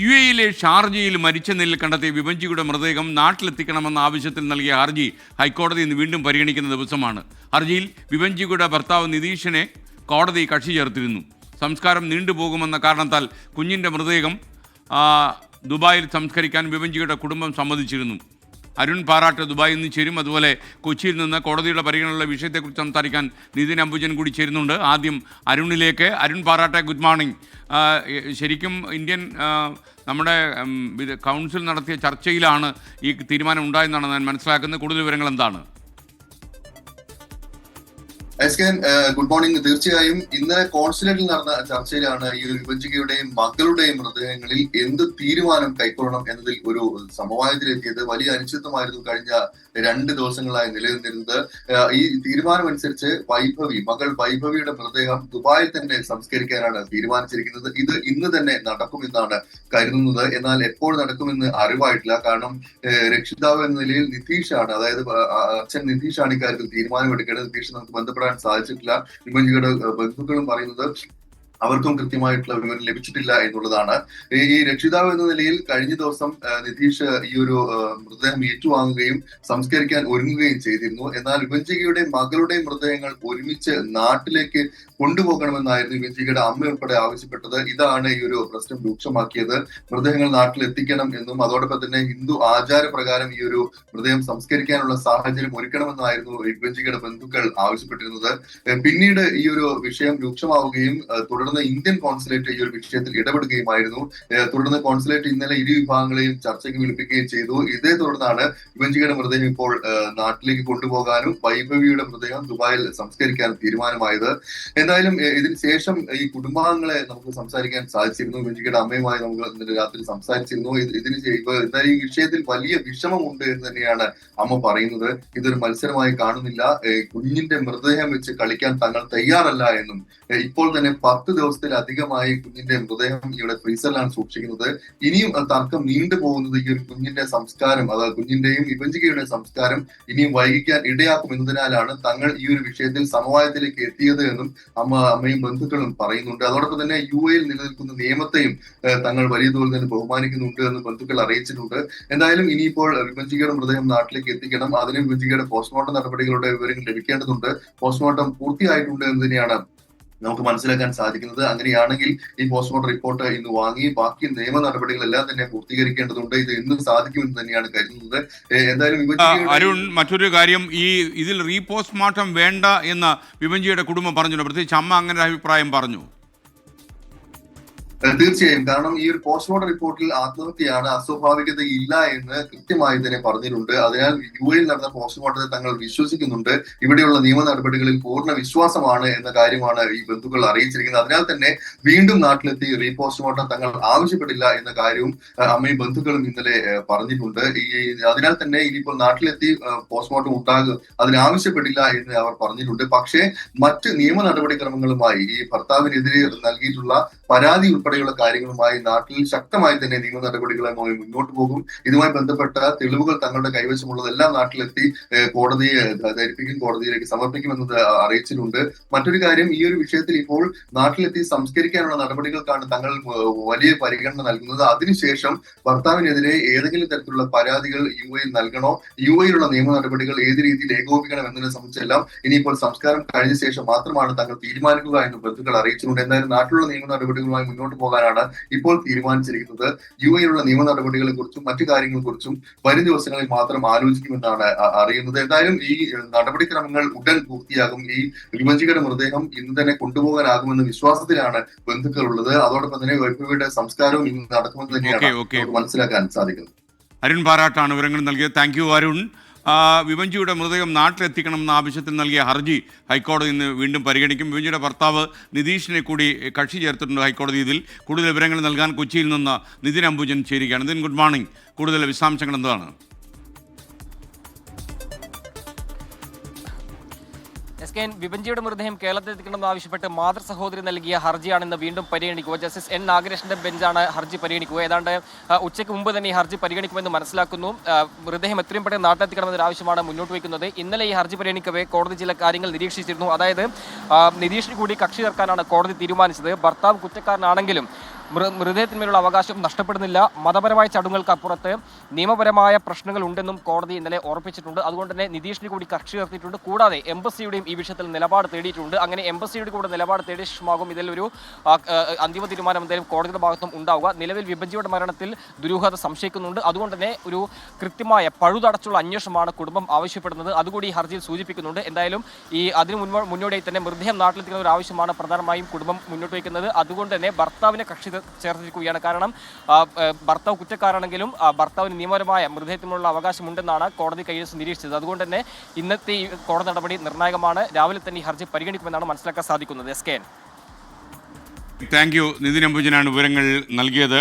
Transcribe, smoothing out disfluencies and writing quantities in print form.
യു.എയിലെ ഷാർജയിൽ മരിച്ച നിലയിൽ കണ്ടെത്തിയ വിഭജിയുടെ മൃതദേഹം നാട്ടിലെത്തിക്കണമെന്ന ആവശ്യത്തിൽ നൽകിയ ഹർജി ഹൈക്കോടതി ഇന്ന് വീണ്ടും പരിഗണിക്കുന്ന ദിവസമാണ്. ഹർജിയിൽ വിഭജിയുടെ ഭർത്താവ് നിതീഷിനെ കോടതി കക്ഷി ചേർത്തിരുന്നു. സംസ്കാരം നീണ്ടുപോകുമെന്ന കാരണത്താൽ കുഞ്ഞിൻ്റെ മൃതദേഹം ദുബായിൽ സംസ്കരിക്കാൻ വിഭജിയുടെ കുടുംബം സമ്മതിച്ചിരുന്നു. അരുൺ പാറാട്ട് ദുബായിൽ നിന്ന് ചേരും. അതുപോലെ കൊച്ചിയിൽ നിന്ന് കോടതിയുടെ പരിഗണനയുള്ള വിഷയത്തെക്കുറിച്ച് സംസാരിക്കാൻ നിതിൻ അംബുജൻ കൂടി ചേരുന്നുണ്ട്. ആദ്യം അരുണിലേക്ക്. അരുൺ പാറാട്ടെ, ഗുഡ് മോർണിംഗ്. ശരിക്കും ഇന്ത്യൻ നമ്മുടെ കൗൺസിൽ നടത്തിയ ചർച്ചയിലാണ് ഈ തീരുമാനം ഉണ്ടായെന്നാണ് ഞാൻ മനസ്സിലാക്കുന്നത്. കൂടുതൽ വിവരങ്ങൾ എന്താണ്? Good morning. തീർച്ചയായും ഇന്നലെ കോൺസുലേറ്റിൽ നടന്ന ചർച്ചയിലാണ് ഈ ഒരു വിഭജികയുടെയും മകളുടെയും മൃതദേഹങ്ങളിൽ എന്ത് തീരുമാനം കൈക്കൊള്ളണം എന്നതിൽ ഒരു സമവായത്തിലെത്തിയത്. വലിയ അനിശ്ചിതമായിരുന്നു കഴിഞ്ഞ 2 ദിവസങ്ങളായി നിലനിന്നിരുന്നത്. ഈ തീരുമാനം അനുസരിച്ച് മകൾ വൈഭവിയുടെ മൃതദേഹം ദുബായിൽ തന്നെ സംസ്കരിക്കാനാണ് തീരുമാനിച്ചിരിക്കുന്നത്. ഇത് ഇന്ന് തന്നെ നടക്കുമെന്നാണ് കരുതുന്നത്. എന്നാൽ എപ്പോൾ നടക്കുമെന്ന് അറിവായിട്ടില്ല. കാരണം രക്ഷിതാവ് എന്ന നിലയിൽ നിതീഷാണ്, അതായത് അച്ഛൻ നിതീഷാണ് ഇക്കാര്യത്തിൽ തീരുമാനമെടുക്കേണ്ടത്. നിതീഷ് നമുക്ക് ബന്ധപ്പെടാൻ സാധിച്ചിട്ടില്ല. വിമഞ്ജിയുടെ ബന്ധുക്കളും പറയുന്നത് അവർക്കും കൃത്യമായിട്ടുള്ള വിവരം ലഭിച്ചിട്ടില്ല എന്നുള്ളതാണ്. ഈ രക്ഷിതാവ് എന്ന നിലയിൽ കഴിഞ്ഞ ദിവസം നിതീഷ് ഈ ഒരു മൃതദേഹം ഏറ്റുവാങ്ങുകയും സംസ്കരിക്കാൻ ഒരുങ്ങുകയും ചെയ്തിരുന്നു. എന്നാൽ വിഭജികയുടെ മകളുടെ മൃതദേഹങ്ങൾ ഒരുമിച്ച് നാട്ടിലേക്ക് കൊണ്ടുപോകണമെന്നായിരുന്നു വിഭജികയുടെ അമ്മ ഉൾപ്പെടെ ആവശ്യപ്പെട്ടത്. ഇതാണ് ഈ ഒരു പ്രശ്നം രൂക്ഷമാക്കിയത്. മൃതദേഹങ്ങൾ നാട്ടിലെത്തിക്കണം എന്നും അതോടൊപ്പം തന്നെ ഹിന്ദു ആചാരപ്രകാരം ഈ ഒരു മൃതദേഹം സംസ്കരിക്കാനുള്ള സാഹചര്യം ഒരുക്കണമെന്നായിരുന്നു വിഭജികയുടെ ബന്ധുക്കൾ ആവശ്യപ്പെട്ടിരുന്നത്. പിന്നീട് ഈ ഒരു വിഷയം രൂക്ഷമാവുകയും തുടർന്ന് ഇന്ത്യൻ കോൺസുലേറ്റ് ഈ ഒരു വിഷയത്തിൽ ഇടപെടുകയുമായിരുന്നു. തുടർന്ന് കോൺസുലേറ്റ് ഇന്നലെ ഇരു വിഭാഗങ്ങളെയും ചർച്ചയ്ക്ക് വിളിപ്പിക്കുകയും ചെയ്തു. ഇതേ തുടർന്നാണ് വിഭജികയുടെ മൃതദേഹം ഇപ്പോൾ നാട്ടിലേക്ക് കൊണ്ടുപോകാനും വൈഭവിയുടെ മൃതദേഹം ദുബായിൽ സംസ്കരിക്കാനും തീരുമാനമായത്. എന്തായാലും ഇതിന് ശേഷം ഈ കുടുംബാംഗങ്ങളെ നമുക്ക് സംസാരിക്കാൻ സാധിച്ചിരുന്നു. വിഭജികയുടെ അമ്മയുമായി നമുക്ക് ഇന്നലെ രാത്രി സംസാരിച്ചിരുന്നു. എന്തായാലും ഈ വിഷയത്തിൽ വലിയ വിഷമമുണ്ട് എന്ന് തന്നെയാണ് അമ്മ പറയുന്നത്. ഇതൊരു മത്സരമായി കാണുന്നില്ല. കുഞ്ഞിന്റെ മൃതദേഹം വെച്ച് കളിക്കാൻ തങ്ങൾ തയ്യാറല്ല എന്നും ഇപ്പോൾ തന്നെ 10 ദിവസത്തിലധികമായി കുഞ്ഞിന്റെ മൃതദേഹം ഇവിടെ ഫ്രീസറിലാണ് സൂക്ഷിക്കുന്നത്. ഇനിയും തർക്കം നീണ്ടുപോകുന്നത് ഈ ഒരു കുഞ്ഞിന്റെ സംസ്കാരം, അതായത് കുഞ്ഞിന്റെയും വിഭജികയുടെയും സംസ്കാരം ഇനിയും വൈകിക്കാൻ ഇടയാക്കും എന്നതിനാലാണ് തങ്ങൾ ഈ ഒരു വിഷയത്തിൽ സമവായത്തിലേക്ക് എത്തിയത് എന്നും അമ്മയും ബന്ധുക്കളും പറയുന്നുണ്ട്. അതോടൊപ്പം തന്നെ യു.എയിൽ നിലനിൽക്കുന്ന നിയമത്തെയും തങ്ങൾ വലിയ തോതിൽ തന്നെ ബഹുമാനിക്കുന്നുണ്ട് എന്ന് ബന്ധുക്കൾ അറിയിച്ചിട്ടുണ്ട്. എന്തായാലും ഇനിയിപ്പോൾ വിഭജികയുടെ മൃതദേഹം നാട്ടിലേക്ക് എത്തിക്കണം. അതിന് വിഭജികയുടെ പോസ്റ്റ്മോർട്ടം നടപടികളുടെ വിവരങ്ങൾ ലഭിക്കേണ്ടതുണ്ട്. പോസ്റ്റ്മോർട്ടം പൂർത്തിയായിട്ടുണ്ട് എന്ന് തന്നെയാണ് നമുക്ക് മനസ്സിലാക്കാൻ സാധിക്കുന്നത്. അങ്ങനെയാണെങ്കിൽ ഈ പോസ്റ്റ്മോർട്ടം റിപ്പോർട്ട് ഇന്ന് വാങ്ങി ബാക്കി നിയമ നടപടികളെല്ലാം തന്നെ പൂർത്തീകരിക്കേണ്ടതുണ്ട്. ഇത് ഇന്ന് സാധിക്കുമെന്ന് തന്നെയാണ് കരുതുന്നത്. എന്തായാലും അരുൺ, മറ്റൊരു കാര്യം, ഇതിൽ റീപോസ്റ്റ്മോർട്ടം വേണ്ട എന്ന് വിഭജിയുടെ കുടുംബം പറഞ്ഞല്ലോ. പ്രത്യേകിച്ച് അമ്മ അങ്ങനെ ഒരു അഭിപ്രായം പറഞ്ഞു. തീർച്ചയായും. കാരണം ഈ ഒരു പോസ്റ്റ്മോർട്ടം റിപ്പോർട്ടിൽ ആത്മഹത്യയാണ്, അസ്വാഭാവികത ഇല്ല എന്ന് കൃത്യമായി തന്നെ പറഞ്ഞിട്ടുണ്ട്. അതിനാൽ യു.എയിൽ നടന്ന പോസ്റ്റ്മോർട്ടത്തെ തങ്ങൾ വിശ്വസിക്കുന്നുണ്ട്. ഇവിടെയുള്ള നിയമ നടപടികളിൽ പൂർണ്ണ വിശ്വാസമാണ് എന്ന കാര്യമാണ് ഈ ബന്ധുക്കൾ അറിയിച്ചിരിക്കുന്നത്. അതിനാൽ തന്നെ വീണ്ടും നാട്ടിലെത്തി റീപോസ്റ്റ്മോർട്ടം തങ്ങൾ ആവശ്യപ്പെട്ടില്ല എന്ന കാര്യവും അമ്മയും ബന്ധുക്കളും ഇന്നലെ പറഞ്ഞിട്ടുണ്ട്. അതിനാൽ തന്നെ ഇനിയിപ്പോൾ നാട്ടിലെത്തി പോസ്റ്റ്മോർട്ടം അതിനാവശ്യപ്പെട്ടില്ല എന്ന് അവർ പറഞ്ഞിട്ടുണ്ട്. പക്ഷേ മറ്റ് നിയമ നടപടിക്രമങ്ങളുമായി ഈ ഭർത്താവിനെതിരെ നൽകിയിട്ടുള്ള പരാതി ഉൾപ്പെടെയുള്ള കാര്യങ്ങളുമായി നാട്ടിൽ ശക്തമായി തന്നെ നിയമ നടപടികളുമായി മുന്നോട്ട് പോകും. ഇതുമായി ബന്ധപ്പെട്ട തെളിവുകൾ തങ്ങളുടെ കൈവശമുള്ളതെല്ലാം നാട്ടിലെത്തി കോടതിയെ ധരിപ്പിക്കും, കോടതിയിലേക്ക് സമർപ്പിക്കുമെന്നത് അറിയിച്ചിട്ടുണ്ട്. മറ്റൊരു കാര്യം, ഈ ഒരു വിഷയത്തിൽ ഇപ്പോൾ നാട്ടിലെത്തി സംസ്കരിക്കാനുള്ള നടപടികൾക്കാണ് തങ്ങൾ വലിയ പരിഗണന നൽകുന്നത്. അതിനുശേഷം ഭർത്താവിനെതിരെ ഏതെങ്കിലും തരത്തിലുള്ള പരാതികൾ യു.എയിൽ നൽകണോ, യു.എയിലുള്ള നിയമ നടപടികൾ ഏത് രീതിയിൽ ഏകോപിക്കണം എന്നതിനെ സംബന്ധിച്ചെല്ലാം ഇനിയിപ്പോൾ സംസ്കാരം കഴിഞ്ഞ ശേഷം മാത്രമാണ് തങ്ങൾ തീരുമാനിക്കുക എന്ന് ബന്ധുക്കൾ അറിയിച്ചിട്ടുണ്ട്. എന്തായാലും നാട്ടിലുള്ള നിയമ നടപടികളുമായി മുന്നോട്ട് പോകാനാണ് ഇപ്പോൾ തീരുമാനിച്ചിരിക്കുന്നത്. യു.എയിലുള്ള നിയമ നടപടികളെ കുറിച്ചും മറ്റു കാര്യങ്ങളെ കുറിച്ചും വരും ദിവസങ്ങളിൽ മാത്രം ആലോചിക്കുമെന്നാണ് അറിയുന്നത്. എന്തായാലും ഈ നടപടിക്രമങ്ങൾ ഉടൻ പൂർത്തിയാകും. ഈ വിഭജികയുടെ മൃതദേഹം ഇന്ന് തന്നെ കൊണ്ടുപോകാനാകുമെന്ന വിശ്വാസത്തിലാണ് ബന്ധുക്കൾ ഉള്ളത്. അതോടൊപ്പം തന്നെ വൈഭവിയുടെ സംസ്കാരവും ഇന്ന് നടക്കുമെന്ന് തന്നെയാണ് മനസ്സിലാക്കാൻ സാധിക്കുന്നത്. അരുൺ പാറാട്ടാണ് വിവരങ്ങൾ നൽകിയത്. Thank you Arun. വിഭജിയുടെ മൃതദേഹം നാട്ടിലെത്തിക്കണമെന്ന ആവശ്യത്തിൽ നൽകിയ ഹർജി ഹൈക്കോടതി ഇന്ന് വീണ്ടും പരിഗണിക്കും. വിഭജിയുടെ ഭർത്താവ് നിതീഷിനെ കൂടി കക്ഷി ചേർത്തിട്ടുണ്ട് ഹൈക്കോടതി. ഇതിൽ കൂടുതൽ വിവരങ്ങൾ നൽകാൻ കൊച്ചിയിൽ നിന്ന് നിതിൻ അംബുജൻ ചേരുകയാണ്. Nithin, good morning. കൂടുതൽ വിശദാംശങ്ങൾ എന്താണ്? വിഭജിയുടെ മൃതദേഹം കേരളത്തിൽ എത്തിക്കണമെന്ന് ആവശ്യപ്പെട്ട് മാതൃ സഹോദരി നൽകിയ ഹർജിയാണെന്ന് വീണ്ടും പരിഗണിക്കുക. ജസ്റ്റിസ് എൻ നാഗരേഷിന്റെ ബെഞ്ചാണ് ഹർജി പരിഗണിക്കുക. ഏതാണ്ട് ഉച്ചയ്ക്ക് മുമ്പ് തന്നെ ഈ ഹർജി പരിഗണിക്കുമെന്ന് മനസ്സിലാക്കുന്നു. മൃതദേഹം എത്രയും പെട്ടെന്ന് നാട്ടിലെത്തിക്കണമെന്നൊരു ആവശ്യമാണ് മുന്നോട്ട് വയ്ക്കുന്നത്. ഇന്നലെ ഈ ഹർജി പരിഗണിക്കവേ കോടതി ചില കാര്യങ്ങൾ നിരീക്ഷിച്ചിരുന്നു. അതായത് നിതീഷിന് കൂടി കക്ഷി ചേർക്കാനാണ് കോടതി തീരുമാനിച്ചത്. ഭർത്താവ് കുറ്റക്കാരനാണെങ്കിലും മൃതദേഹത്തിന്മേലുള്ള അവകാശം നഷ്ടപ്പെടുന്നില്ല. മതപരമായ ചടങ്ങുകൾക്കപ്പുറത്ത് നിയമപരമായ പ്രശ്നങ്ങൾ ഉണ്ടെന്നും കോടതി ഇന്നലെ ഓർപ്പിച്ചിട്ടുണ്ട്. അതുകൊണ്ട് തന്നെ നിതീഷിനെ കൂടി കക്ഷി ചേർത്തിട്ടുണ്ട്. കൂടാതെ എംബസിയുടെയും ഈ വിഷയത്തിൽ നിലപാട് തേടിയിട്ടുണ്ട്. അങ്ങനെ എംബസിയുടെ കൂടെ നിലപാട് തേടിയ ശേഷമാകും ഇതിലൊരു അന്തിമ തീരുമാനം എന്തായാലും കോടതിയുടെ ഭാഗത്തും ഉണ്ടാവുക. നിലവിൽ വിഭജിയുടെ മരണത്തിൽ ദുരൂഹത സംശയിക്കുന്നുണ്ട്. അതുകൊണ്ട് തന്നെ ഒരു കൃത്യമായ പഴുതടച്ചുള്ള അന്വേഷണമാണ് കുടുംബം ആവശ്യപ്പെടുന്നത്. അതുകൂടി ഈ ഹർജിയിൽ സൂചിപ്പിക്കുന്നുണ്ട്. എന്തായാലും അതിന് മുന്നോടിയായി തന്നെ മൃതദേഹം നാട്ടിലെത്തിക്കുന്ന ഒരു ആവശ്യമാണ് പ്രധാനമായും കുടുംബം മുന്നോട്ട് വയ്ക്കുന്നത്. അതുകൊണ്ട് തന്നെ ഭർത്താവിനെ കക്ഷി ചേർത്തിരിക്കുകയാണ്. കാരണം ഭർത്താവ് കുറ്റക്കാരാണെങ്കിലും ഭർത്താവിന് നിയമപരമായ മൃതദേഹത്തിനുള്ള അവകാശമുണ്ടെന്നാണ് കോടതി കഴിഞ്ഞ ദിവസം നിരീക്ഷിച്ചത്. അതുകൊണ്ട് തന്നെ ഇന്നത്തെ ഈ കോടതി നടപടി നിർണായകമാണ്. രാവിലെ തന്നെ ഈ ഹർജി പരിഗണിക്കുമെന്നാണ് മനസ്സിലാക്കാൻ സാധിക്കുന്നത്. S K N. Thank you. Nithin അംബുജനാണ് വിവരങ്ങൾ നൽകിയത്.